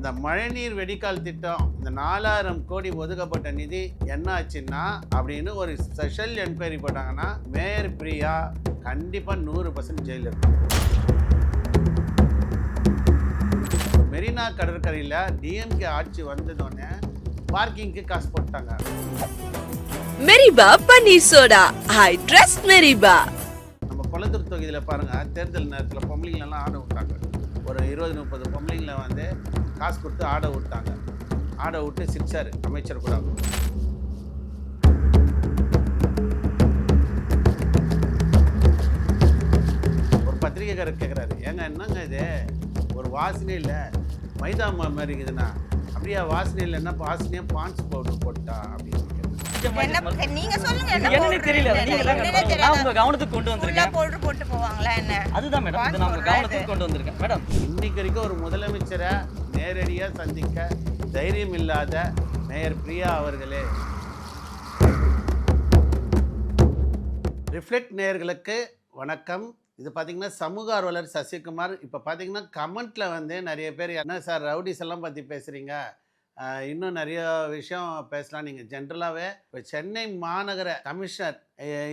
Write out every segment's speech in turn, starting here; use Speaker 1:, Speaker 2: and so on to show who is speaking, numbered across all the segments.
Speaker 1: இந்த மழைநீர் வெடிக்கால் திட்டம் இந்த 4000 கோடி ஒதுக்கப்பட்ட நிதி என்ன ஆச்சுன்னா அப்படின்னு ஒரு ஸ்பெஷல் என்கொயரி போட்டாங்கன்னா மேயர் பிரியா கண்டிப்பாக 100% ஜெயிலில் இருக்கும். மெரினா கடற்கரையில் டிஎம்கே ஆட்சி வந்ததோடனே பார்க்கிங்க்கு காசு போட்டாங்க.
Speaker 2: மெரிபா பன்னீர் சோடா, ஐ ட்ரஸ்ட் மெரிபா.
Speaker 1: நம்ம குளத்தூர் தொகுதியில் பாருங்கள், தேர்தல் நேரத்தில் பொம்பளைங்களெல்லாம் ஆட விட்டாங்க. ஒரு 20-30 பொம்பளைங்களை வந்து காசு கொடுத்து ஆட விட்டாங்க. ஆட விட்டு சிரிச்சார் அமைச்சர் கூட. ஒரு பத்திரிகைக்காரர் கேட்குறாரு, ஏங்க என்னங்க இது ஒரு வாசனை இல்லை, மைதா மாதிரி இருக்குதுண்ணா. அப்படியா வாசனை இல்லைன்னா வாசனையாக பான்ஸ் பவுடர் போட்டா அப்படின்னு
Speaker 3: நீங்க சொல்லுங்க.
Speaker 4: என்னன்னு தெரியல, நீங்க உங்க கவனத்துக்கு கொண்டு வந்திருக்கேன்.
Speaker 3: பவுடர் போட்டு போவாங்களா என்ன?
Speaker 4: அதுதான் மேடம், இது நான் உங்க கவனத்துக்கு கொண்டு வந்திருக்கேன் மேடம்.
Speaker 1: இன்னைக்கு வரைக்கும் ஒரு முதலமைச்சரை நேரடியாக சந்திக்க தைரியம் இல்லாத மேயர் பிரியா அவர்களே. ரிஃப்ளெக்ட் நேயர்களுக்கு வணக்கம். இது பார்த்தீங்கன்னா சமூக ஆர்வலர் சசிகுமார். இப்போ பார்த்தீங்கன்னா கமெண்ட்டில் வந்து நிறைய பேர் என்ன சார் ரவுடிஸ் எல்லாம் பற்றி பேசுகிறீங்க, இன்னும் நிறைய விஷயம் பேசலாம், நீங்கள் ஜென்ரலாகவே இப்போ சென்னை மாநகர கமிஷனர்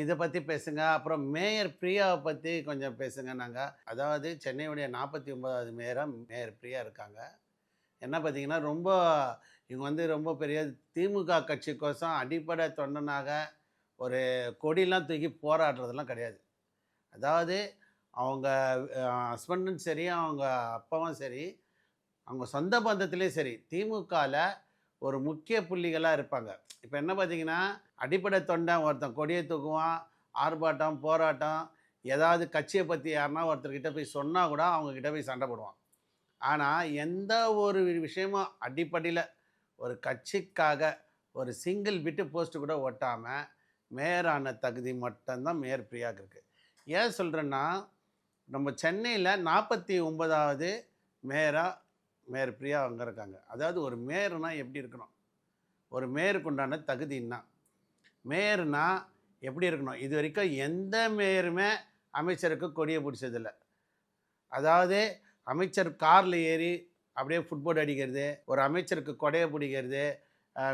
Speaker 1: இதை பற்றி பேசுங்க, அப்புறம் மேயர் பிரியாவை பற்றி கொஞ்சம் பேசுங்க. நாங்கள் அதாவது சென்னையுடைய 49வது மேயர் பிரியா இருக்காங்க. என்ன பார்த்தீங்கன்னா இவங்க வந்து ரொம்ப பெரிய திமுக கட்சிக்கோசம் அடிப்படை தொண்டனாக ஒரு கொடியெலாம் தூக்கி போராடுறதெல்லாம் கிடையாது. அதாவது அவங்க ஹஸ்பண்டும் சரி, அவங்க அப்பாவும் சரி, அவங்க சொந்த பந்தத்துலேயும் சரி திமுகவில் ஒரு முக்கிய புள்ளிகளாக இருப்பாங்க. இப்போ என்ன பார்த்தீங்கன்னா, அடிப்படை தொண்டன் ஒருத்தன் கொடியை தூக்குவான், ஆர்ப்பாட்டம் போராட்டம், ஏதாவது கட்சியை பற்றி யாருன்னா ஒருத்தர்கிட்ட போய் சொன்னால் கூட அவங்கக்கிட்ட போய் சண்டை போடுவான். ஆனால் எந்த ஒரு விஷயமும் அடிப்படையில் ஒரு கட்சிக்காக ஒரு சிங்கிள் பிட்டு போஸ்ட்டு கூட ஒட்டாமல் மேயரான தகுதி மட்டும்தான் மேயர் பிரியாவுக்கு இருக்குது. ஏன் சொல்கிறேன்னா, நம்ம சென்னையில் 49வது மேயர் பிரியா அங்கே இருக்காங்க. அதாவது ஒரு மேயர்னால் எப்படி இருக்கணும், ஒரு மேயருக்கு உண்டான தகுதின்னா, மேயர்னா எப்படி இருக்கணும். இது வரைக்கும் எந்த மேயருமே அமைச்சருக்கு கொடியை பிடிச்சதில்லை. அதாவது அமைச்சர் காரில் ஏறி அப்படியே ஃபுட்பால் அடிக்கிறது, ஒரு அமைச்சருக்கு கொடையை பிடிக்கிறது,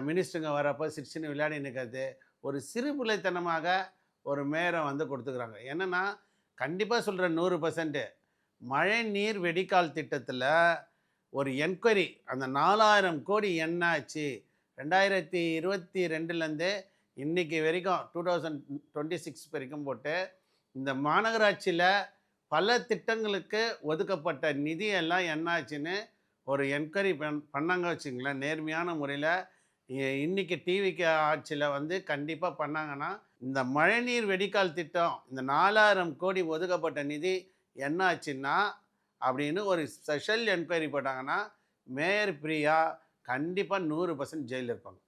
Speaker 1: மினிஸ்டருங்க வரப்போ சிரிச்சுன்னு விளையாடி நிற்கிறது, ஒரு சிறுபிள்ளைத்தனமாக ஒரு மேயரை வந்து கொடுத்துக்கிறாங்க. என்னென்னா கண்டிப்பாக சொல்கிறேன் 100% மழை நீர் வெடிக்கால் திட்டத்தில் ஒரு என்கொயரி அந்த 4000 கோடி என்ன ஆச்சு 2022லேருந்து இன்றைக்கி வரைக்கும் 2026 வரைக்கும் போட்டு இந்த மாநகராட்சியில் பல திட்டங்களுக்கு ஒதுக்கப்பட்ட நிதியெல்லாம் என்ன ஆச்சுன்னு ஒரு என்கொயரி பண்ணாங்க வச்சுங்களேன். நேர்மையான முறையில் இன்றைக்கி டிவிக்கு ஆட்சியில் வந்து கண்டிப்பாக பண்ணாங்கன்னா இந்த மழைநீர் வெடிக்கால் திட்டம் இந்த 4000 கோடி ஒதுக்கப்பட்ட நிதி என்ன ஆச்சுன்னா அப்படின்னு ஒரு ஸ்பெஷல் என்கொயரி போட்டாங்கன்னா மேயர் பிரியா கண்டிப்பாக 100% ஜெயிலில் இருப்பாங்க.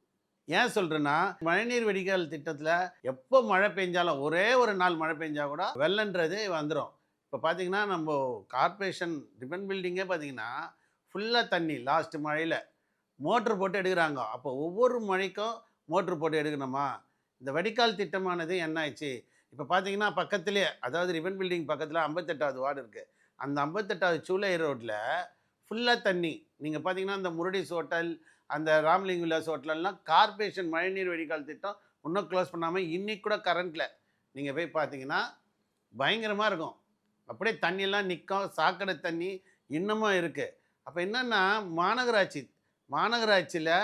Speaker 1: ஏன் சொல்கிறேன்னா, மழைநீர் வெடிக்கால் திட்டத்தில் எப்போ மழை பெஞ்சாலும் ஒரே ஒரு நாள் மழை பெஞ்சால் கூட வெள்ளன்றது வந்துடும். இப்போ பார்த்தீங்கன்னா நம்ம கார்பரேஷன் ரிப்பன் பில்டிங்கே பார்த்தீங்கன்னா ஃபுல்லாக தண்ணி. லாஸ்ட்டு மழையில் மோட்ரு போட்டு எடுக்கிறாங்க. அப்போ ஒவ்வொரு மழைக்கும் மோட்ரு போட்டு எடுக்கணுமா? இந்த வடிகால் திட்டமானது என்ன ஆயிடுச்சு, இப்போ பார்த்தீங்கன்னா பக்கத்துலேயே, அதாவது ரிப்பன் பில்டிங் பக்கத்தில் 58வது வார்டு இருக்குது. அந்த 58வது சூளை ரோட்டில் ஃபுல்லாக தண்ணி. நீங்கள் பார்த்தீங்கன்னா அந்த முரடிஸ் ஹோட்டல், அந்த ராம்லிங் விலாஸ் ஹோட்டலெல்லாம் கார்பரேஷன் மழைநீர் வெடிக்கால் திட்டம் இன்னும் க்ளோஸ் பண்ணாமல் இன்றைக்கி கூட கரண்ட்டில் நீங்கள் போய் பார்த்தீங்கன்னா பயங்கரமாக இருக்கும். அப்படியே தண்ணியெல்லாம் நிற்கும், சாக்கடை தண்ணி இன்னமும் இருக்குது. அப்போ என்னென்னா மாநகராட்சியில்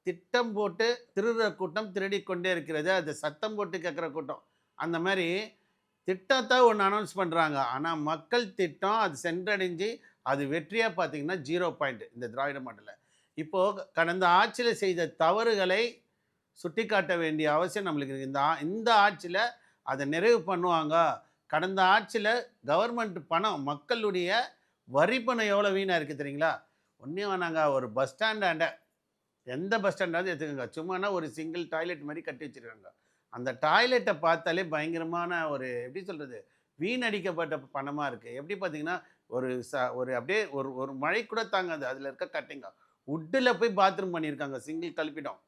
Speaker 1: திட்டம் போட்டு திருடுற கூட்டம் திருடி கொண்டே இருக்கிறது. அது சத்தம் போட்டு கேட்குற கூட்டம். அந்த மாதிரி திட்டத்தை ஒன்று அனௌன்ஸ் பண்ணுறாங்க, ஆனால் மக்கள் திட்டம் அது சென்றடைஞ்சு அது வெற்றியாக பார்த்தீங்கன்னா 0 பாயிண்ட். இந்த திராவிட மாடலில் இப்போது கடந்த ஆட்சியில் செய்த தவறுகளை சுட்டி காட்ட வேண்டிய அவசியம் நம்மளுக்கு இருக்குது. இந்த ஆட்சியில் அதை நிறைவு பண்ணுவாங்க. கடந்த ஆட்சியில் கவர்மெண்ட் பணம், மக்களுடைய வரி பணம் எவ்வளோ வீணாக இருக்குது தெரியுங்களா? ஒன்றே வேணாங்க, ஒரு பஸ் ஸ்டாண்டாண்ட எந்த பஸ் ஸ்டாண்டாவது எடுத்துக்கோங்க, சும்மானா ஒரு சிங்கிள் டாய்லெட் மாதிரி கட்டி வச்சுருக்காங்க. அந்த டாய்லெட்டை பார்த்தாலே பயங்கரமான ஒரு எப்படி சொல்கிறது, வீணடிக்கப்பட்ட பணமாக இருக்குது. எப்படி பார்த்தீங்கன்னா ஒரு அப்படியே ஒரு மழை கூட தாங்காது. அதில் இருக்க கட்டிங்க உட்டில் போய் பாத்ரூம் பண்ணியிருக்காங்க, சிங்கிள் கழிப்பிடம்.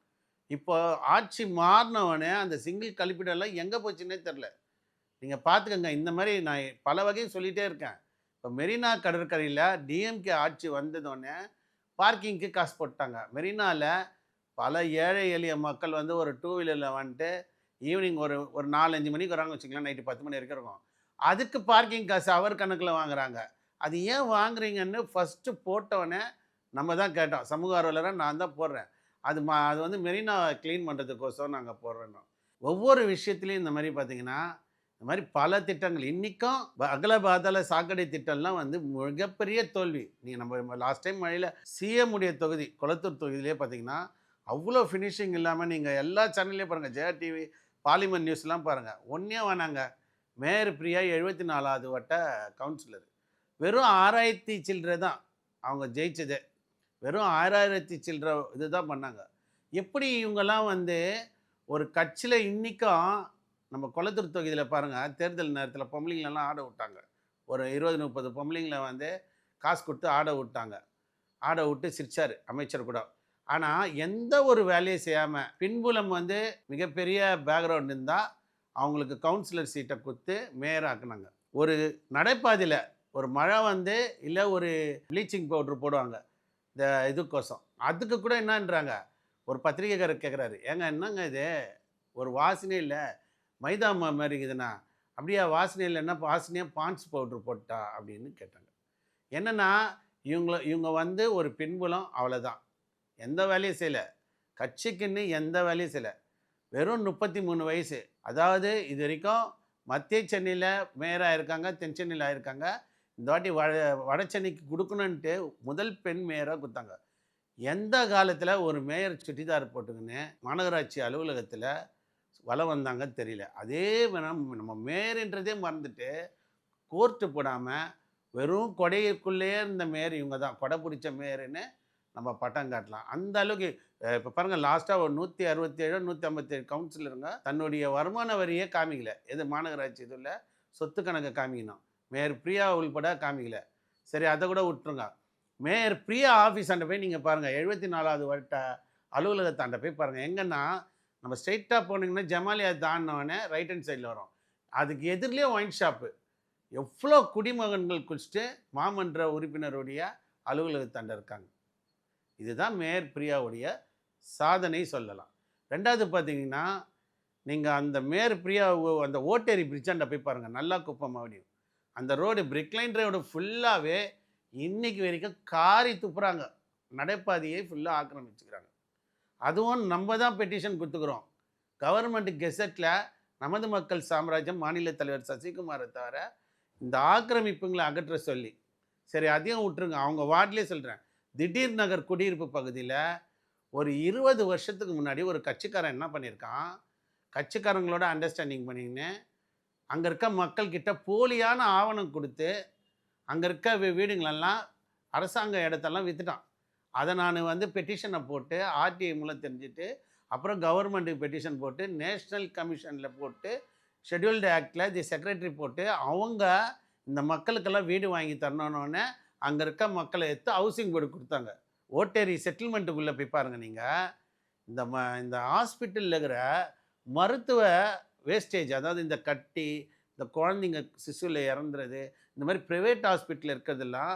Speaker 1: இப்போ ஆட்சி மாறினவனே அந்த சிங்கிள் கழிப்பிடம்லாம் எங்கே போச்சுன்னே தெரில. நீங்கள் பார்த்துக்கோங்க. இந்த மாதிரி நான் பல வகையும் சொல்லிகிட்டே இருக்கேன். இப்போ மெரினா கடற்கரையில் டிஎம்கே ஆட்சி வந்ததோடனே பார்க்கிங்க்கு காசு போட்டாங்க. மெரினாவில் பல ஏழை எளிய மக்கள் வந்து ஒரு டூ வீலரில் வந்துட்டு ஈவினிங் ஒரு ஒரு 4-5 மணிக்கு வராங்க வச்சுக்கலாம், நைட்டு 10 மணி வரைக்கும் இருக்கும். அதுக்கு பார்க்கிங் காசு அவர் கணக்கில் வாங்குறாங்க. அது ஏன் வாங்குறீங்கன்னு ஃபஸ்ட்டு போட்டோடனே நம்ம தான் கேட்டோம். சமூக ஆர்வலராக நான் தான் போடுறேன். அது வந்து மெரினா க்ளீன் பண்ணுறதுக்கோசரம் நாங்கள் போடுறோம். ஒவ்வொரு விஷயத்துலையும் இந்த மாதிரி பார்த்தீங்கன்னா, இந்த மாதிரி பல திட்டங்கள் இன்றைக்கும் அகல பாதாள சாக்கடை திட்டம்லாம் வந்து மிகப்பெரிய தோல்வி. நீங்கள் நம்ம லாஸ்ட் டைம் மழையில் சிஎம் உடைய தொகுதி கொளத்தூர் தொகுதியிலே பார்த்தீங்கன்னா அவ்வளோ ஃபினிஷிங் இல்லாமல் நீங்கள் எல்லா சேனல்லையும் பாருங்கள், ஜெயா டிவி, பாலிமர் நியூஸ்லாம் பாருங்கள், ஒன்றே வேணாங்க. மேயர் பிரியா 74வது வட்ட கவுன்சிலர், வெறும் 6000 சில்லறை தான் அவங்க ஜெயிச்சதே. வெறும் 6000 சில்லறை இது தான் பண்ணாங்க. எப்படி இவங்கெல்லாம் வந்து ஒரு கட்சியில் இன்றைக்கும் நம்ம கொளத்தூர் தொகுதியில் பாருங்கள், தேர்தல் நேரத்தில் பொம்பளைங்களெல்லாம் ஆட விட்டாங்க. ஒரு 20-30 பொம்பளைங்களை வந்து காசு கொடுத்து ஆட விட்டாங்க. ஆட விட்டு சிரிச்சார் அமைச்சர் கூட. ஆனால் எந்த ஒரு வேலையும் செய்யாமல் பின்புலம் வந்து மிகப்பெரிய பேக்ரவுண்ட் இருந்தால் அவங்களுக்கு கவுன்சிலர் சீட்டை கொடுத்து மேயர் ஆக்குனாங்க. ஒரு நடைபாதையில் ஒரு மழை வந்து இல்லை ஒரு ப்ளீச்சிங் பவுட்ரு போடுவாங்க இந்த இதுக்கோசம், அதுக்கு கூட என்னன்றாங்க, ஒரு பத்திரிகைக்காரர் கேட்குறாரு, ஏங்க என்னங்க இது ஒரு வாசனை இல்லை, மைதா மாதிரி இருக்குதுண்ணா. அப்படியா வாசனை இல்லைன்னா வாசனையாக பான்ஸ் பவுட்ரு போட்டா அப்படின்னு கேட்டாங்க. என்னென்னா இவங்க வந்து ஒரு பின்புலம், அவ்வளோதான். எந்த வேலையும் செய்யலை, கட்சிக்குன்னு எந்த வேலையும் செய்யலை. வெறும் 33 வயசு. அதாவது இது வரைக்கும் மத்திய சென்னையில் மேயராக இருக்காங்க, தென் சென்னையில் ஆயிருக்காங்க. இந்த வாட்டி வட சென்னைக்கு கொடுக்கணுன்ட்டு முதல் பெண் மேயராக கொடுத்தாங்க. எந்த காலத்தில் ஒரு மேயர் சுடிதார் போட்டுக்கின்னு மாநகராட்சி அலுவலகத்தில் வலம் வந்தாங்கன்னு தெரியல. அதே நம்ம மேயர்ன்றதே மறந்துட்டு கோர்ட்டு போடாமல் வெறும் கொடைக்குள்ளேயே இருந்த மேயர் இவங்க தான். கொடை பிடிச்ச மேயர்னு நம்ம பட்டம் காட்டலாம். அந்த அளவுக்கு இப்போ பாருங்கள், லாஸ்ட்டாக ஒரு 167-157 கவுன்சிலருங்க தன்னுடைய வருமான வரியே காமிக்கல. எது மாநகராட்சி இதில் சொத்து கணக்கை காமிக்கணும். மேயர் பிரியா உள்பட காமிக்கல. சரி, அதை கூட விட்டுருங்க. மேயர் பிரியா ஆஃபீஸ் ஆண்ட போய் நீங்கள் பாருங்கள், 74வது வட்ட அலுவலகத்தாண்ட போய் பாருங்கள். எங்கன்னா நம்ம ஸ்ட்ரெயிட்டாக போனீங்கன்னா ஜமாலியா தாண்டினோடனே ரைட் ஹேண்ட் சைடில் வரும். அதுக்கு எதிரிலே ஒயின் ஷாப்பு. எவ்வளோ குடிமகன்கள் குடிச்சிட்டு மாமன்ற உறுப்பினருடைய அலுவலகத்தாண்ட இருக்காங்க. இதுதான் மேயர் பிரியாவுடைய சாதனை சொல்லலாம். ரெண்டாவது பார்த்தீங்கன்னா, நீங்கள் அந்த மேயர் பிரியா அந்த ஓட்டேரி பிரிட்ஜாண்ட போய் பாருங்கள், நல்லா குப்பம் மறுபடியும் அந்த ரோடு பிரிக்லைன் ரோடு ஃபுல்லாகவே இன்றைக்கி வரைக்கும் காரி துப்புறாங்க. நடைபாதையை ஃபுல்லாக ஆக்கிரமிச்சுக்கிறாங்க. அதுவும் நம்ம தான் பெட்டிஷன் கொடுத்துக்கிறோம். கவர்மெண்ட் கெசட்டில் நமது மக்கள் சாம்ராஜ்யம் மாநில தலைவர் சசிகுமாரை தவிர இந்த ஆக்கிரமிப்புங்களை அகற்ற சொல்லி, சரி அதையும் விட்டுருங்க, அவங்க வார்டிலே சொல்கிறேன். திடீர் நகர் குடியிருப்பு பகுதியில் ஒரு 20 வருஷத்துக்கு முன்னாடி ஒரு கட்சிக்காரன் என்ன பண்ணியிருக்கான், கட்சிக்காரங்களோட அண்டர்ஸ்டாண்டிங் பண்ணிக்கின்னு அங்கே இருக்க மக்கள்கிட்ட போலியான ஆவணம் கொடுத்து அங்கே இருக்க வீடுங்களெல்லாம் அரசாங்க இடத்தெல்லாம் விற்றுட்டான். அதை நான் வந்து பெட்டிஷனை போட்டு ஆர்டிஐ மூலம் தெரிஞ்சுட்டு அப்புறம் கவர்மெண்ட்டுக்கு பெட்டிஷன் போட்டு நேஷ்னல் கமிஷனில் போட்டு ஷெட்யூல்டு ஆக்டில் தி செக்ரட்டரி போட்டு அவங்க இந்த மக்களுக்கெல்லாம் வீடு வாங்கி தரணுன்னே அங்கே இருக்க மக்களை எடுத்து ஹவுசிங் போர்டு கொடுத்தாங்க. ஓட்டேரி செட்டில்மெண்ட்டுக்குள்ளே போய் பாருங்கள் நீங்கள். இந்த ஹாஸ்பிட்டலில் இருக்கிற மருத்துவ வேஸ்டேஜ், அதாவது இந்த கட்டி, இந்த குழந்தைங்க சிசுவில் இறந்துறது, இந்த மாதிரி ப்ரைவேட் ஹாஸ்பிட்டல் இருக்கிறதெல்லாம்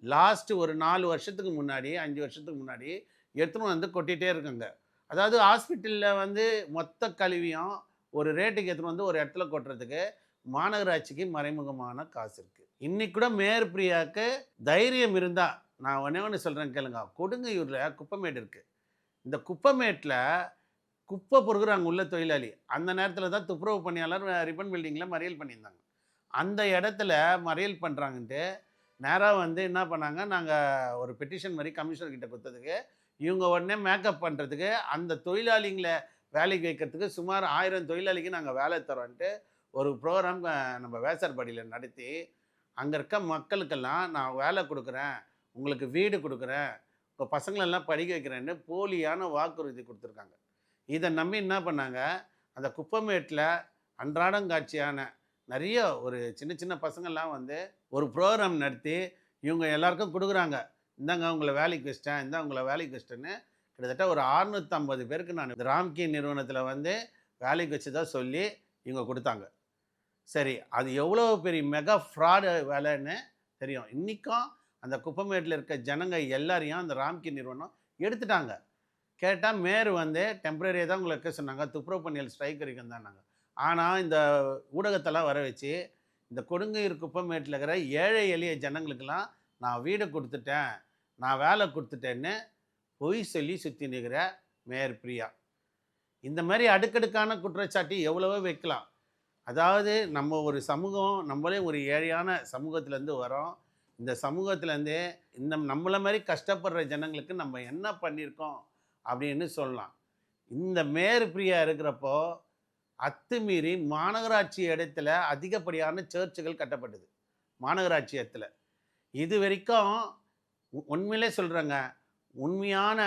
Speaker 1: லாஸ்ட்டு ஒரு 4 வருஷத்துக்கு முன்னாடி 5 வருஷத்துக்கு முன்னாடி எடுத்துன்னு வந்து கொட்டிகிட்டே இருக்காங்க. அதாவது ஹாஸ்பிட்டலில் வந்து மொத்த கழிவையும் ஒரு ரேட்டுக்கு எடுத்துன்னு வந்து ஒரு இடத்துல கொட்டுறதுக்கு மாநகராட்சிக்கு மறைமுகமான காசு இருக்குது. இன்றைக்கி கூட மேயர் பிரியாவுக்கு தைரியம் இருந்தால் நான் ஒன்று சொல்கிறேன் கேளுங்க. கொடுங்கையூரில் குப்பமேடு இருக்குது. இந்த குப்பமேட்டில் குப்பை பொறுக்குறாங்க உள்ள தொழிலாளி. அந்த நேரத்தில் தான் துப்புரவு பணியாளர் ரிப்பன் பில்டிங்கில் மறியல் பண்ணியிருந்தாங்க. அந்த இடத்துல மறியல் பண்ணுறாங்கன்ட்டு நேராக வந்து என்ன பண்ணாங்க, நாங்கள் ஒரு பெட்டிஷன் மாதிரி கமிஷனர்கிட்ட கொடுத்ததுக்கு இவங்க உடனே மேக்கப் பண்ணுறதுக்கு அந்த தொழிலாளிங்களை வேலைக்கு வைக்கிறதுக்கு சுமார் 1000 தொழிலாளிக்கு நாங்கள் வேலை தரோன்ட்டு ஒரு ப்ரோக்ராம் நம்ம வேசர்பாடியில் நடத்தி அங்கே இருக்க மக்களுக்கெல்லாம் நான் வேலை கொடுக்குறேன், உங்களுக்கு வீடு கொடுக்குறேன், உங்கள் பசங்களெல்லாம் படிக்க வைக்கிறேன்னு போலியான வாக்குறுதி கொடுத்துருக்காங்க. இதை நம்பி என்ன பண்ணாங்க, அந்த குப்பமேட்டில் அன்றாடம் காட்சியான நிறைய ஒரு சின்ன சின்ன பசங்கள்லாம் வந்து ஒரு ப்ரோக்ராம் நடத்தி இவங்க எல்லாருக்கும் கொடுக்குறாங்க, இந்தாங்க உங்களை வேலைக்கு வச்சிட்டேன், இந்தாங்க உங்களை வேலைக்கு வச்சிட்டேன்னு. கிட்டத்தட்ட ஒரு 650 பேருக்கு நான் ராம்கி நிறுவனத்தில் வந்து வேலைக்கு வச்சதாக சொல்லி இவங்க கொடுத்தாங்க. சரி, அது எவ்வளோ பெரிய மெகா ஃப்ராடு வேலைன்னு தெரியும். இன்றைக்கும் அந்த குப்பமேட்டில் இருக்க ஜனங்க எல்லாரையும் அந்த ராம்கி நிறுவனம் எடுத்துட்டாங்க. கேட்டால் மேயர் வந்து டெம்பரரியாக தான் உங்களை இருக்க சொன்னாங்க, துப்புரவு பணியாளர் ஸ்ட்ரைக் வரைக்கும் தான்னாங்க. ஆனால் இந்த ஊடகத்தெல்லாம் வர வச்சு இந்த கொடுங்கையூர் குப்பமேட்டில் இருக்கிற ஏழை எளிய ஜனங்களுக்கெல்லாம் நான் வீடு கொடுத்துட்டேன், நான் வேலை கொடுத்துட்டேன்னு பொய் சொல்லி சுற்றி நிற்கிற மேயர் பிரியா. இந்த மாதிரி அடுக்கடுக்கான குற்றச்சாட்டு எவ்வளவோ வைக்கலாம். அதாவது நம்ம ஒரு சமூகம், நம்மளே ஒரு ஏழையான சமூகத்துலேருந்து வரோம். இந்த சமூகத்துலேருந்து இந்த நம்மளை மாதிரி கஷ்டப்படுற ஜனங்களுக்கு நம்ம என்ன பண்ணியிருக்கோம் அப்படின்னு சொல்லலாம். இந்த மேயர் பிரியா இருக்கிறப்போ அத்துமீறி மாநகராட்சி இடத்துல அதிகப்படியான சர்ச்சுகள் கட்டப்பட்டது மாநகராட்சி இடத்துல. இது வரைக்கும் உண்மையிலே சொல்கிறேங்க, உண்மையான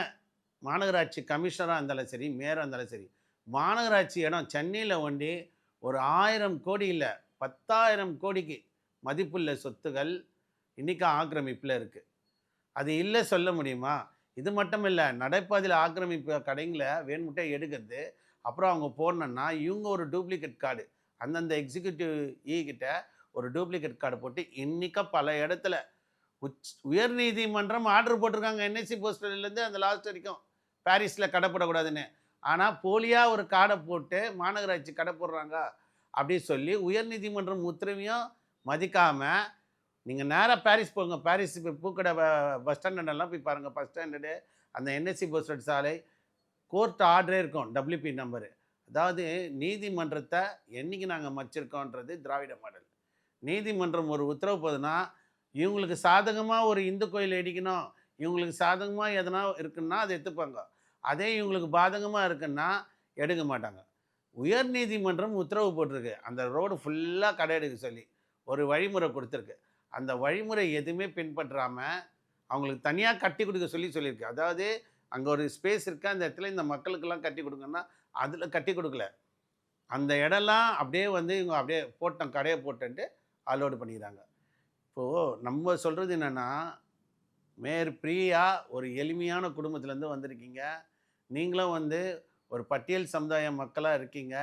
Speaker 1: மாநகராட்சி கமிஷனராக இருந்தாலும் சரி, மேயராக இருந்தாலும் சரி, மாநகராட்சி இடம் சென்னையில் ஒண்டி ஒரு 1000 கோடி இல்லை 10,000 கோடிக்கு மதிப்புள்ள சொத்துகள் இன்றைக்கி ஆக்கிரமிப்பில் இருக்குது. அது இல்லை சொல்ல முடியுமா? இது மட்டும் இல்லை, நடைபாதையில் ஆக்கிரமிப்பு கடைங்களை வேணுமுட்டே எடுக்கிறது. அப்புறம் அவங்க போடணுன்னா இவங்க ஒரு டூப்ளிகேட் கார்டு, அந்தந்த எக்ஸிக்யூட்டிவ் கிட்ட ஒரு டூப்ளிகேட் கார்டு போட்டு இன்றைக்கி பல இடத்துல உயர் நீதிமன்றம் ஆர்டர் போட்டிருக்காங்க என்எஸ்சி போஸ்டர்லேருந்து அந்த லாஸ்ட் வரைக்கும் பாரிஸில் கடை போடக்கூடாதுன்னு. ஆனால் போலியாக ஒரு கார்டை போட்டு மாநகராட்சி கடை போடுறாங்க அப்படி சொல்லி உயர்நீதிமன்றம் உத்தரவையும் மதிக்காமல் நீங்கள் நேராக பாரிஸ் போங்க. பாரிஸ் பூக்கடை பஸ் ஸ்டாண்டெல்லாம் போய் பாருங்கள். பஸ் ஸ்டாண்டர்டு அந்த என்எஸ்சி போஸ்டர் சாலை கோர்ட் ஆர்டரே இருக்கும், டபிள்யூபி நம்பரு. அதாவது நீதிமன்றத்தை என்றைக்கு நாங்கள் மச்சிருக்கோன்றது திராவிட மாடல். நீதிமன்றம் ஒரு உத்தரவு போதுன்னா இவங்களுக்கு சாதகமாக ஒரு இந்து கோயில் இடிக்கணும், இவங்களுக்கு சாதகமாக எதனா இருக்குன்னா அதை எடுத்துப்பாங்க. அதே இவங்களுக்கு பாதகமாக இருக்குன்னா எடுக்க மாட்டாங்க. உயர் நீதிமன்றம் உத்தரவு போட்டிருக்கு அந்த ரோடு ஃபுல்லாக கடை எடுக்க சொல்லி ஒரு வழிமுறை கொடுத்துருக்கு. அந்த வழிமுறை எதுவுமே பின்பற்றாமல் அவங்களுக்கு தனியாக கட்டி கொடுக்க சொல்லியிருக்கு. அதாவது அங்கே ஒரு ஸ்பேஸ் இருக்குது, அந்த இடத்துல இந்த மக்களுக்கெல்லாம் கட்டி கொடுங்கன்னா அதில் கட்டி கொடுக்கல. அந்த இடம்லாம் அப்படியே வந்து இவங்க அப்படியே போட்டோம், கடையை போட்டுன்ட்டு அலோடு பண்ணிக்கிறாங்க. இப்போது நம்ம சொல்கிறது என்னென்னா, மேயர் பிரியா ஒரு எளிமையான குடும்பத்துலேருந்து வந்திருக்கீங்க. நீங்களும் வந்து ஒரு பட்டியல் சமுதாய மக்களாக இருக்கீங்க.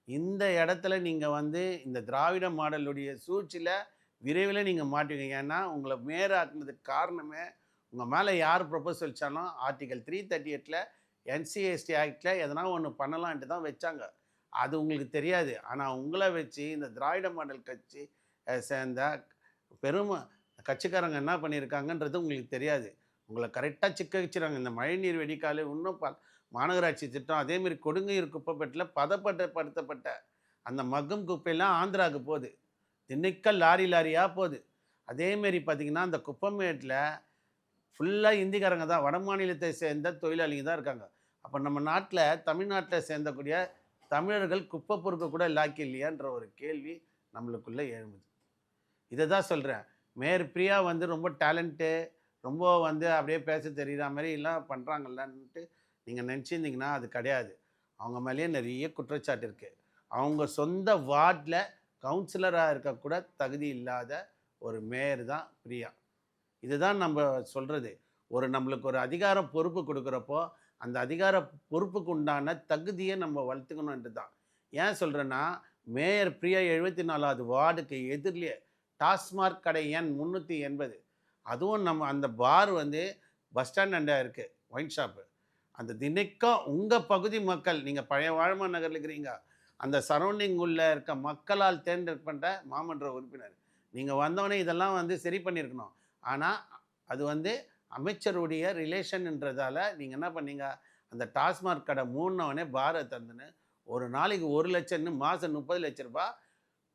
Speaker 1: இந்த இடத்துல நீங்கள் வந்து இந்த திராவிட மாடலுடைய சூழ்ச்சியில் விரைவில் நீங்கள் மாட்டுவீங்க. ஏன்னா உங்களை மேயர் ஆக்குனதுக்கு காரணமே உங்கள் மேலே யார் ப்ரொபோசல் வச்சாலும் ஆர்டிகல் 338 என்சிஎஸ்டி ஆக்டில் எதனா ஒன்று பண்ணலான்ட்டு தான் வச்சாங்க. அது உங்களுக்கு தெரியாது. ஆனால் உங்களை வச்சு இந்த திராவிட மாடல் கட்சி சேர்ந்த பெரும் கட்சிக்காரங்க என்ன பண்ணியிருக்காங்கன்றது உங்களுக்கு தெரியாது. உங்களை கரெக்டாக சிக்க வச்சுறாங்க. இந்த மழைநீர் வெடிக்கால இன்னும் மாநகராட்சி திட்டம், அதேமாரி கொடுங்கையூர் குப்பைப்பட்டில் பதப்படுத்தப்பட்ட அந்த மக்கும் குப்பையெல்லாம் ஆந்திராவுக்கு போகுது. திண்டுக்கல் லாரியாக போகுது. அதேமாரி பார்த்திங்கன்னா அந்த குப்பமேட்டில் ஃபுல்லாக இந்திக்காரங்க தான், வட மாநிலத்தை சேர்ந்த தொழிலாளிங்க தான் இருக்காங்க. அப்போ நம்ம நாட்டில் தமிழ்நாட்டில் சேர்ந்தக்கூடிய தமிழர்கள் குப்பை பொறுக்க கூட லாக்கி இல்லையான்ற ஒரு கேள்வி நம்மளுக்குள்ளே எழும்புது. இதை தான் சொல்கிறேன். மேயர் பிரியா வந்து ரொம்ப டேலண்ட்டு, ரொம்ப வந்து அப்படியே பேச தெரிகிற மாதிரி எல்லாம் பண்ணுறாங்கல்லன்ட்டு நீங்கள் நினச்சிருந்தீங்கன்னா அது கிடையாது. அவங்க மேலேயே நிறைய குற்றச்சாட்டு இருக்குது. அவங்க சொந்த வார்டில் கவுன்சிலராக இருக்கக்கூட தகுதி இல்லாத ஒரு மேயர் தான் பிரியா. இதுதான் நம்ம சொல்கிறது. நம்மளுக்கு ஒரு அதிகார பொறுப்பு கொடுக்குறப்போ அந்த அதிகார பொறுப்புக்கு உண்டான தகுதியை நம்ம வளர்த்துக்கணுன்ட்டு தான். ஏன் சொல்கிறேன்னா, மேயர் பிரியா 74வது வார்டுக்கு எதிரிலே டாஸ்மார்க் கடை எண் 380, அதுவும் நம்ம அந்த பார் வந்து பஸ் ஸ்டாண்ட் அண்டா இருக்குது, ஒயின் ஷாப்பு. அந்த தினைக்கும் உங்கள் பகுதி மக்கள், நீங்கள் பழைய வாழ்மா நகரில் இருக்கிறீங்க, அந்த சரௌண்டிங் உள்ள இருக்க மக்களால் தேர்ந்தெடுக்கப்பட்ட மாமன்ற உறுப்பினர் நீங்கள் வந்தவொடனே இதெல்லாம் வந்து சரி பண்ணியிருக்கணும். ஆனால் அது வந்து அமைச்சருடைய ரிலேஷன்ன்றதால நீங்கள் என்ன பண்ணீங்க, அந்த டாஸ்மார்க் கடை மூடினவனே பாரை தந்துன்னு ஒரு நாளைக்கு 1 லட்சம்னு மாதம் 30 லட்ச ரூபா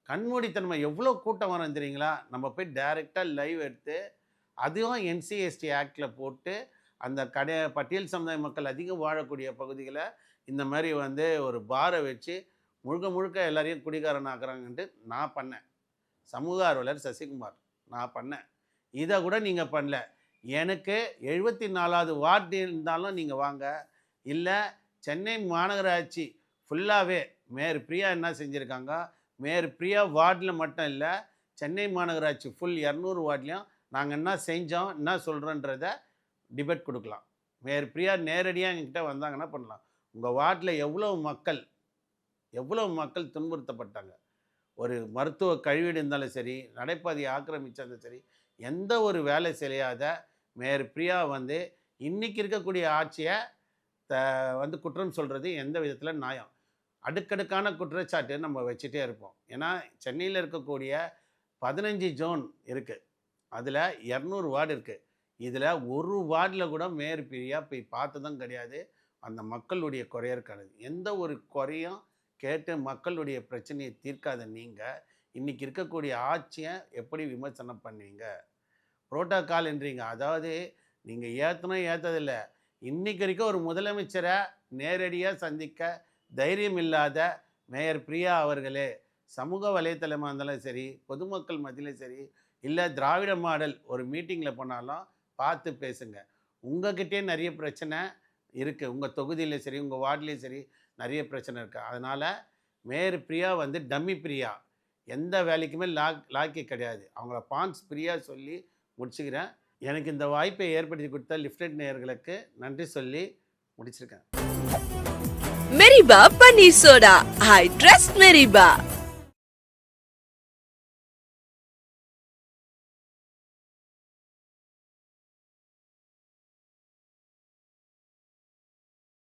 Speaker 1: கண்மூடித்தன்மை. எவ்வளோ கூட்டம் வரும் தெரியுங்களா? நம்ம போய் டைரெக்டாக லைவ் எடுத்து அதுவும் என்சிஎஸ்டி ஆக்டில் போட்டு அந்த பட்டியல் சமுதாய மக்கள் அதிகம் வாழக்கூடிய பகுதிகளை இந்த மாதிரி வந்து ஒரு பாரை வச்சு முழுக்க எல்லாரையும் குடிகாரன் ஆக்குறாங்கன்ட்டு நான் பண்ணேன். சமூக ஆர்வலர் சசிகுமார் நான் பண்ணேன். இதை கூட நீங்கள் பண்ணல. எனக்கு 74வது வார்டு இருந்தாலும் நீங்கள் வாங்க. இல்லை சென்னை மாநகராட்சி ஃபுல்லாகவே மேயர் பிரியா என்ன செஞ்சுருக்காங்க, மேயர் பிரியா வார்டில் மட்டும் இல்லை, சென்னை மாநகராட்சி ஃபுல் 200 வார்ட்லேயும் நாங்கள் என்ன செஞ்சோம், என்ன சொல்கிறோன்றத டிபேட் கொடுக்கலாம். மேயர் பிரியா நேரடியாக எங்ககிட்ட வந்தாங்கன்னா பண்ணலாம். உங்கள் வார்டில் எவ்வளோ மக்கள் துன்புறுத்தப்பட்டாங்க. ஒரு மருத்துவ கழிவீடு இருந்தாலும் சரி, நடைபாதையை ஆக்கிரமிச்சாலும் சரி, எந்த ஒரு வேலை செய்யாத மேயர் பிரியா வந்து இன்னைக்கு இருக்கக்கூடிய ஆட்சியை வந்து குற்றம் சொல்கிறது எந்த விதத்தில் நியாயம்? அடுக்கடுக்கான குற்றச்சாட்டு நம்ம வச்சுட்டே இருப்போம். ஏன்னா சென்னையில் இருக்கக்கூடிய 15 ஜோன் இருக்குது, அதில் 200 வார்டு இருக்குது. இதில் ஒரு வார்டில் கூட மேயர் பிரியா போய் பார்த்ததும் கிடையாது. அந்த மக்களுடைய குறைய இருக்காது. எந்த ஒரு குறையும் கேட்டு மக்களுடைய பிரச்சனையை தீர்க்காத நீங்கள் இன்றைக்கி இருக்கக்கூடிய ஆட்சியை எப்படி விமர்சனம் பண்ணுவீங்க? புரோட்டோகால்ன்றீங்க, அதாவது நீங்கள் ஏற்றணும் ஏற்றதில்லை. இன்னைக்கு வரைக்கும் ஒரு முதலமைச்சரை நேரடியாக சந்திக்க தைரியம் இல்லாத மேயர் பிரியா அவர்களே, சமூக வலைத்தளமாக இருந்தாலும் சரி, பொதுமக்கள் மத்தியிலும் சரி, இல்லை திராவிட மாடல் ஒரு மீட்டிங்கில் போனாலும் பார்த்து பேசுங்க. உங்ககிட்டே நிறைய பிரச்சனை இருக்குது, உங்கள் தொகுதியிலையும் சரி, உங்கள் வார்டிலையும் சரி நிறைய பிரச்சனை இருக்குது. அதனால் மேயர் பிரியா வந்து டம்மி பிரியா, எந்த வேலைக்குமே லாக்கி கிடையாது. அவங்கள பான்ஸ் பிரியா சொல்லி முடிச்சுக்கிறேன். எனக்கு இந்த வாய்ப்பை ஏற்படுத்தி கொடுத்த லிஃப்டட் நேயர்களுக்கு நன்றி சொல்லி முடிச்சிருக்கேன்.
Speaker 2: மெரிபா பன்னீர் சோடா. I trust மெரிபா.